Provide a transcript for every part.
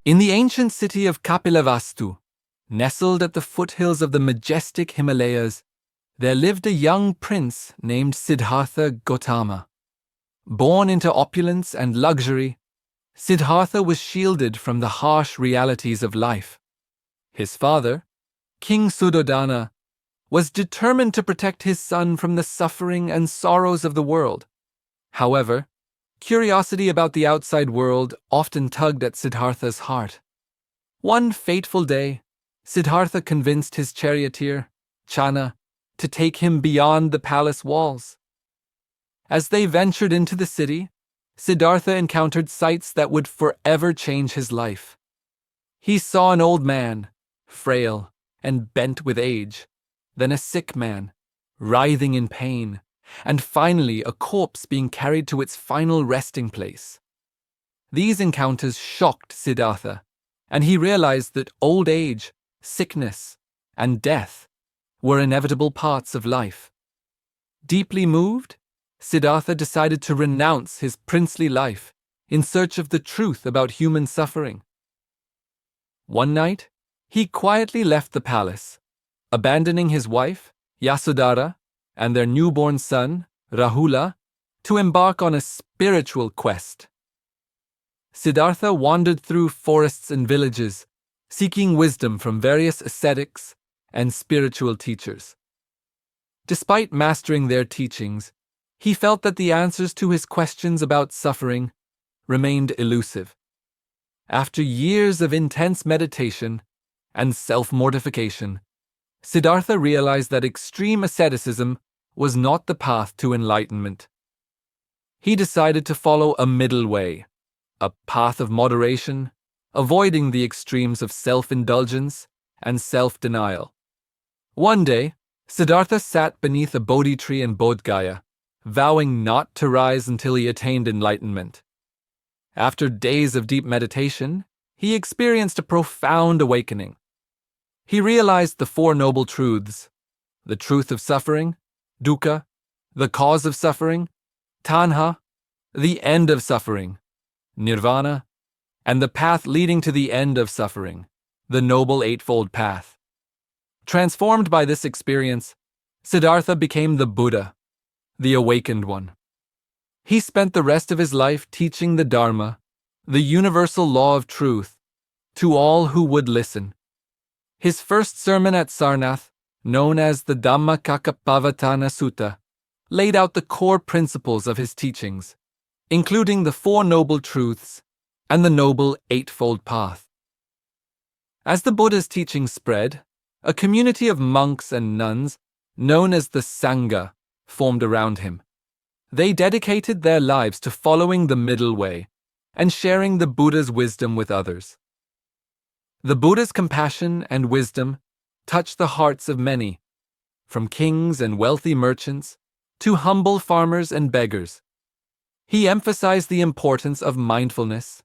In the ancient city of Kapilavastu, nestled at the foothills of the majestic Himalayas, there lived a young prince named Siddhartha Gautama. Born into opulence and luxury, Siddhartha was shielded from the harsh realities of life. His father, King Suddhodana, was determined to protect his son from the suffering and sorrows of the world. However, curiosity about the outside world often tugged at Siddhartha's heart. One fateful day, Siddhartha convinced his charioteer, Channa, to take him beyond the palace walls. As they ventured into the city, Siddhartha encountered sights that would forever change his life. He saw an old man, frail and bent with age, then a sick man, writhing in pain, and finally a corpse being carried to its final resting place. These encounters shocked Siddhartha, and he realized that old age, sickness, and death were inevitable parts of life. Deeply moved, Siddhartha decided to renounce his princely life in search of the truth about human suffering. One night, he quietly left the palace, abandoning his wife, Yasodhara, and their newborn son, Rahula, to embark on a spiritual quest. Siddhartha wandered through forests and villages, seeking wisdom from various ascetics and spiritual teachers. Despite mastering their teachings, he felt that the answers to his questions about suffering remained elusive. After years of intense meditation and self-mortification, Siddhartha realized that extreme asceticism was not the path to enlightenment. He decided to follow a middle way, a path of moderation, avoiding the extremes of self-indulgence and self-denial. One day, Siddhartha sat beneath a Bodhi tree in Bodh Gaya, vowing not to rise until he attained enlightenment. After days of deep meditation, he experienced a profound awakening. He realized the Four Noble Truths: the truth of suffering, dukkha, the cause of suffering, tanha, the end of suffering, nirvana, and the path leading to the end of suffering, the Noble Eightfold Path. Transformed by this experience, Siddhartha became the Buddha, the awakened one. He spent the rest of his life teaching the Dharma, the universal law of truth, to all who would listen. His first sermon at Sarnath, known as the Dhammacakkappavattana Sutta, laid out the core principles of his teachings, including the Four Noble Truths and the Noble Eightfold Path. As the Buddha's teachings spread, a community of monks and nuns, known as the Sangha, formed around him. They dedicated their lives to following the middle way and sharing the Buddha's wisdom with others. The Buddha's compassion and wisdom touched the hearts of many, from kings and wealthy merchants to humble farmers and beggars. He emphasized the importance of mindfulness,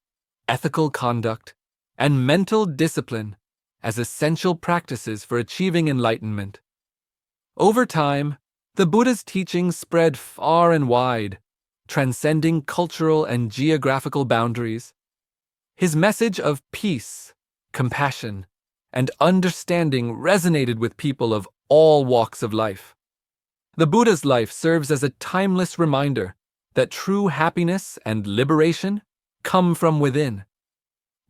ethical conduct, and mental discipline as essential practices for achieving enlightenment. Over time, the Buddha's teachings spread far and wide, transcending cultural and geographical boundaries. His message of peace, compassion, and understanding resonated with people of all walks of life. The Buddha's life serves as a timeless reminder that true happiness and liberation come from within.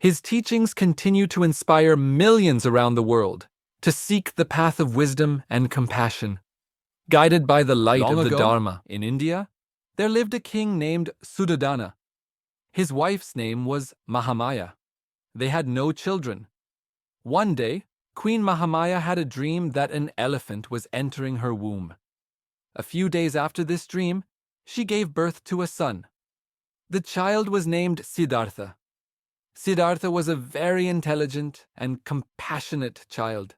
His teachings continue to inspire millions around the world to seek the path of wisdom and compassion. Guided by the light of the Dharma, in India, there lived a king named Suddhodana. His wife's name was Mahamaya. They had no children. One day, Queen Mahamaya had a dream that an elephant was entering her womb. A few days after this dream, she gave birth to a son. The child was named Siddhartha. Siddhartha was a very intelligent and compassionate child.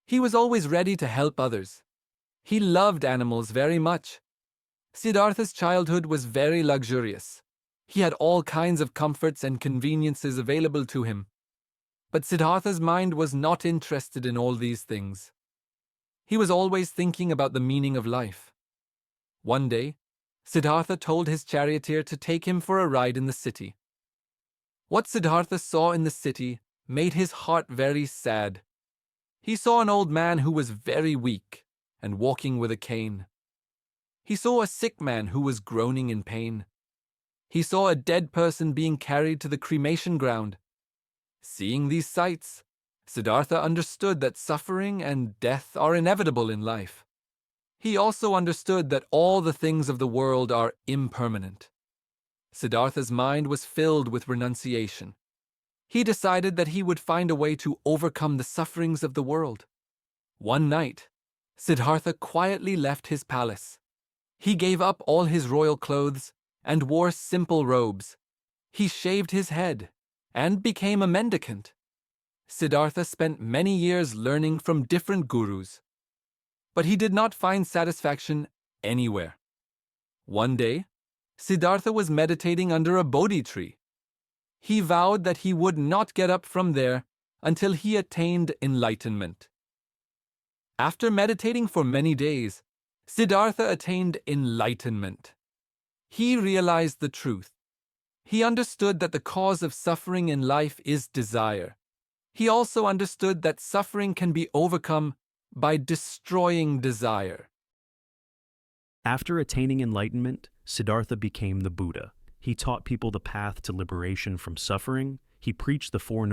He was always ready to help others. He loved animals very much. Siddhartha's childhood was very luxurious. He had all kinds of comforts and conveniences available to him. But Siddhartha's mind was not interested in all these things. He was always thinking about the meaning of life. One day, Siddhartha told his charioteer to take him for a ride in the city. What Siddhartha saw in the city made his heart very sad. He saw an old man who was very weak and walking with a cane. He saw a sick man who was groaning in pain. He saw a dead person being carried to the cremation ground. Seeing these sights, Siddhartha understood that suffering and death are inevitable in life. He also understood that all the things of the world are impermanent. Siddhartha's mind was filled with renunciation. He decided that he would find a way to overcome the sufferings of the world. One night, Siddhartha quietly left his palace. He gave up all his royal clothes and wore simple robes. He shaved his head and became a mendicant. Siddhartha spent many years learning from different gurus, but he did not find satisfaction anywhere. One day, Siddhartha was meditating under a Bodhi tree. He vowed that he would not get up from there until he attained enlightenment. After meditating for many days, Siddhartha attained enlightenment. He realized the truth. He understood that the cause of suffering in life is desire. He also understood that suffering can be overcome by destroying desire. After attaining enlightenment, Siddhartha became the Buddha. He taught people the path to liberation from suffering. He preached the Four